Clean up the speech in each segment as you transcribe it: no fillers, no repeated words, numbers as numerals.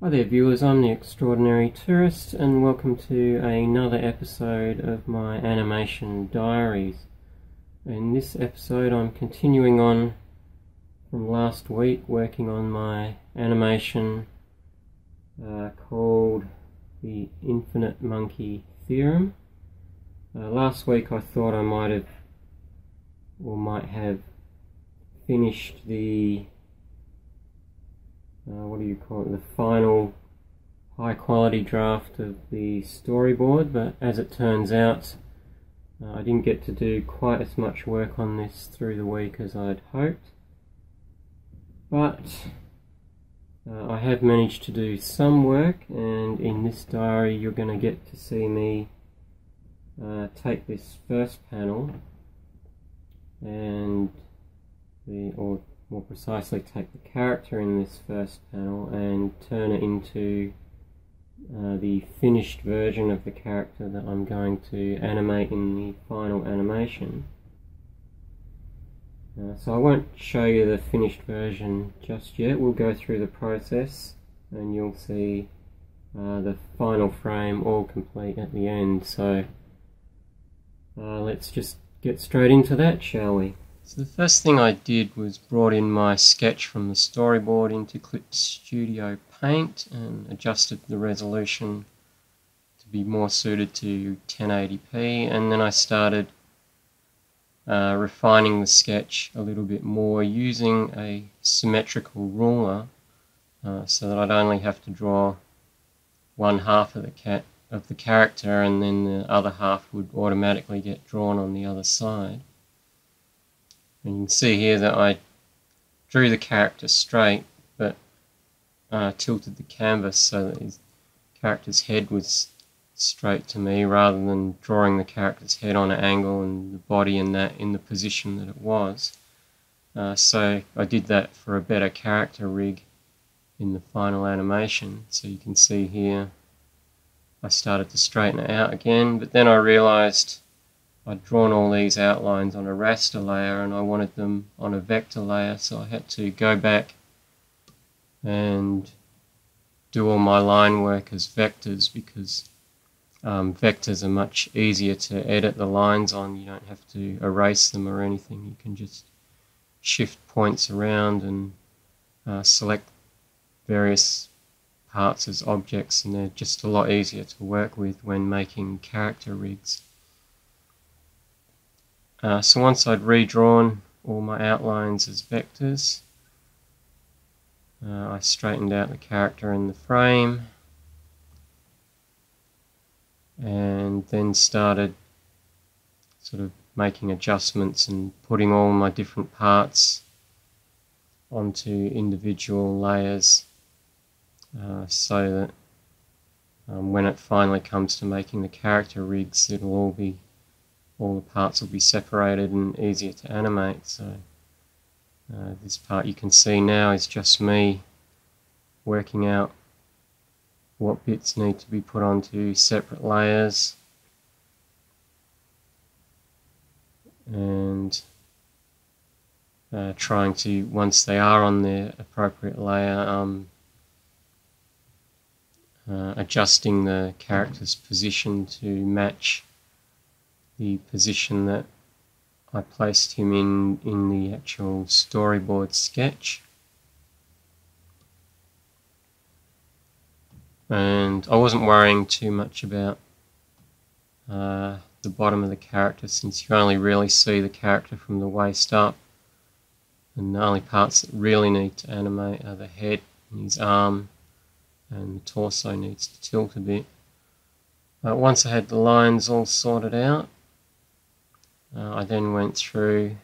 Hi there viewers, I'm the Extraordinary Tourist and welcome to another episode of my animation diaries. In this episode I'm continuing on from last week, working on my animation called the Infinite Monkey Theorem. Last week I thought I might have finished the the final high quality draft of the storyboard, but as it turns out I didn't get to do quite as much work on this through the week as I'd hoped, but I have managed to do some work, and in this diary you're going to get to see me take this first panel and more precisely take the character in this first panel and turn it into the finished version of the character that I'm going to animate in the final animation. So I won't show you the finished version just yet. We'll go through the process and you'll see the final frame all complete at the end. So let's just get straight into that, shall we? So the first thing I did was brought in my sketch from the storyboard into Clip Studio Paint and adjusted the resolution to be more suited to 1080p, and then I started refining the sketch a little bit more using a symmetrical ruler so that I'd only have to draw one half of the character, and then the other half would automatically get drawn on the other side. And you can see here that I drew the character straight, but tilted the canvas so that his character's head was straight to me, rather than drawing the character's head on an angle and the body in the position that it was. So I did that for a better character rig in the final animation. So you can see here I started to straighten it out again, but then I realized I'd drawn all these outlines on a raster layer and I wanted them on a vector layer, so I had to go back and do all my line work as vectors, because vectors are much easier to edit the lines on. You don't have to erase them or anything. You can just shift points around and select various parts as objects, and they're just a lot easier to work with when making character rigs. So once I'd redrawn all my outlines as vectors, I straightened out the character in the frame and then started sort of making adjustments and putting all my different parts onto individual layers so that when it finally comes to making the character rigs, all the parts will be separated and easier to animate. So this part you can see now is just me working out what bits need to be put onto separate layers, and trying to, once they are on their appropriate layer, adjusting the character's position to match the position that I placed him in the actual storyboard sketch. And I wasn't worrying too much about the bottom of the character, since you only really see the character from the waist up, and the only parts that really need to animate are the head and his arm, and the torso needs to tilt a bit. Once I had the lines all sorted out, I then went through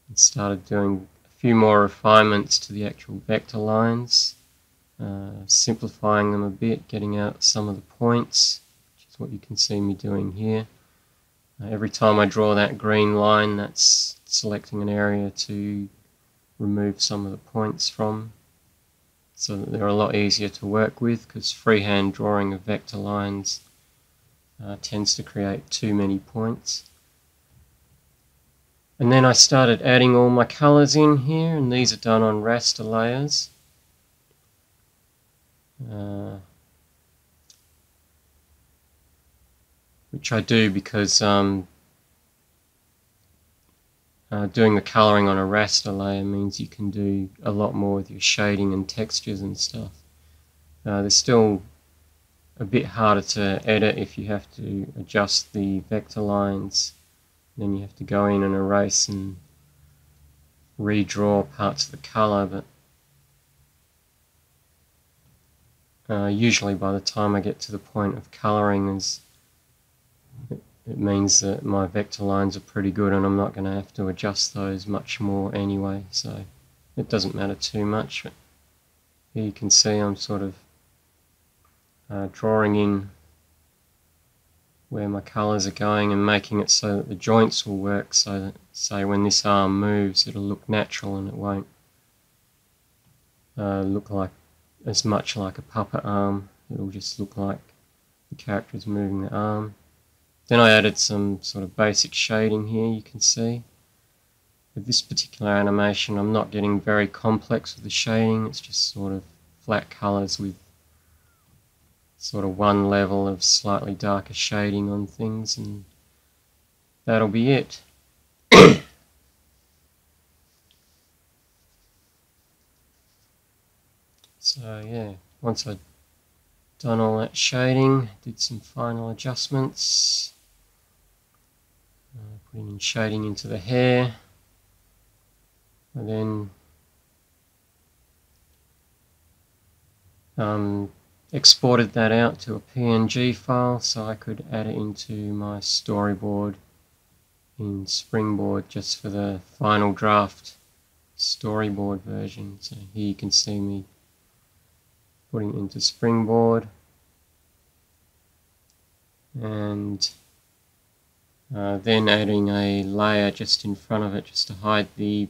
and started doing a few more refinements to the actual vector lines, simplifying them a bit, getting out some of the points, which is what you can see me doing here. Every time I draw that green line, that's selecting an area to remove some of the points from, so that they're a lot easier to work with, because freehand drawing of vector lines tends to create too many points. And then I started adding all my colours in here, and these are done on raster layers. which I do because doing the colouring on a raster layer means you can do a lot more with your shading and textures and stuff. They're still a bit harder to edit if you have to adjust the vector lines. Then you have to go in and erase and redraw parts of the colour, but usually by the time I get to the point of colouring, it means that my vector lines are pretty good and I'm not going to have to adjust those much more anyway, so it doesn't matter too much. But here you can see I'm sort of drawing in where my colours are going and making it so that the joints will work, so that, say, when this arm moves it'll look natural and it won't look like as much like a puppet arm. It'll just look like the character is moving the arm. Then I added some sort of basic shading here, you can see. With this particular animation I'm not getting very complex with the shading, it's just sort of flat colours with sort of one level of slightly darker shading on things, and that'll be it. So yeah, once I'd done all that shading, did some final adjustments, putting in shading into the hair, and then exported that out to a PNG file so I could add it into my storyboard in Springboard just for the final draft storyboard version. So here you can see me putting it into Springboard, and then adding a layer just in front of it just to hide the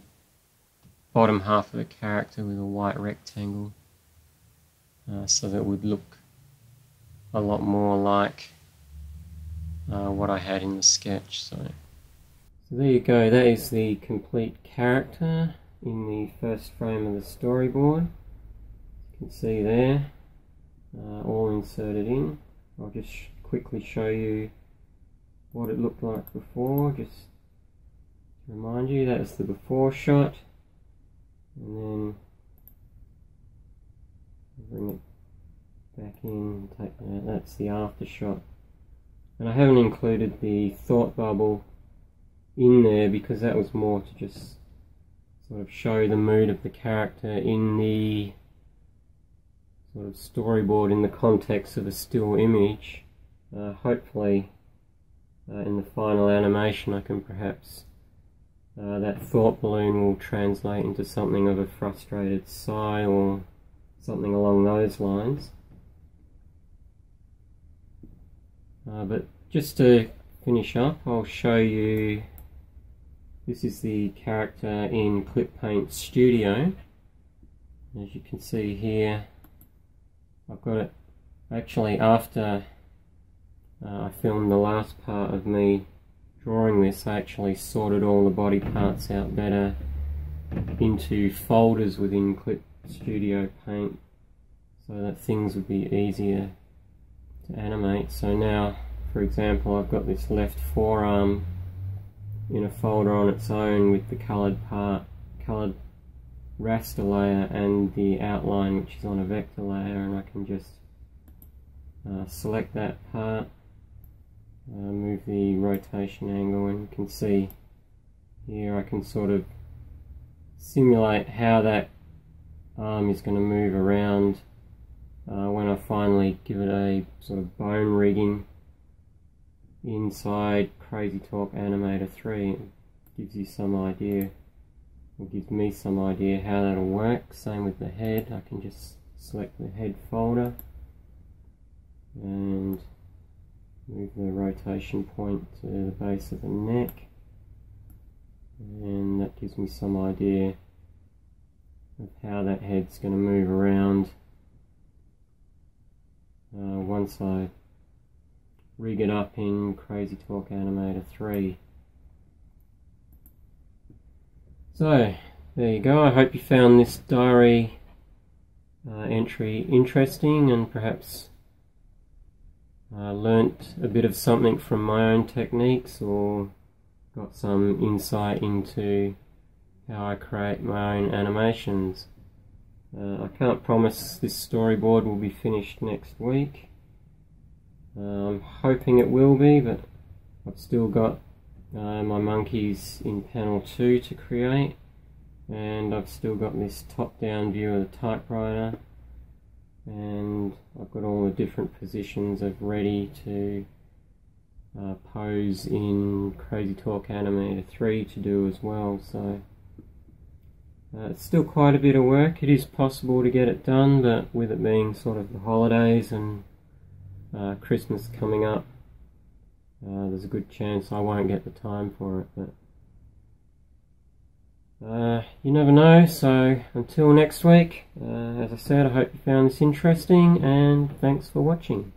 bottom half of the character with a white rectangle, so that it would look a lot more like what I had in the sketch. So there you go, that is the complete character in the first frame of the storyboard. You can see there, all inserted in. I'll just quickly show you what it looked like before, just to remind you. That's the before shot, and then bring it back in, take that, that's the after shot. And I haven't included the thought bubble in there because that was more to just sort of show the mood of the character in the sort of storyboard in the context of a still image. Hopefully in the final animation I can perhaps that thought balloon will translate into something of a frustrated sigh or something along those lines. But just to finish up, I'll show you, this is the character in ClipPaint Studio. As you can see here, I've got it actually after I filmed the last part of me drawing this. I actually sorted all the body parts out better into folders within Clip Studio Paint so that things would be easier to animate. So now, for example, I've got this left forearm in a folder on its own with the coloured raster layer and the outline which is on a vector layer, and I can just select that part, move the rotation angle, and you can see here I can sort of simulate how that arm is going to move around when I finally give it a sort of bone rigging inside Crazy Talk Animator 3. It gives you some idea, or gives me some idea how that'll work. Same with the head, I can just select the head folder and move the rotation point to the base of the neck, and that gives me some idea of how that head's going to move around once I rig it up in Crazy Talk Animator 3. So there you go, I hope you found this diary entry interesting, and perhaps learnt a bit of something from my own techniques, or got some insight into how I create my own animations. I can't promise this storyboard will be finished next week. I'm hoping it will be, but I've still got my monkeys in panel 2 to create, and I've still got this top-down view of the typewriter, and I've got all the different positions of ready to pose in Crazy Talk Animator 3 to do as well. So it's still quite a bit of work. It is possible to get it done, but with it being sort of the holidays and Christmas coming up, there's a good chance I won't get the time for it, but you never know. So until next week, as I said, I hope you found this interesting, and thanks for watching.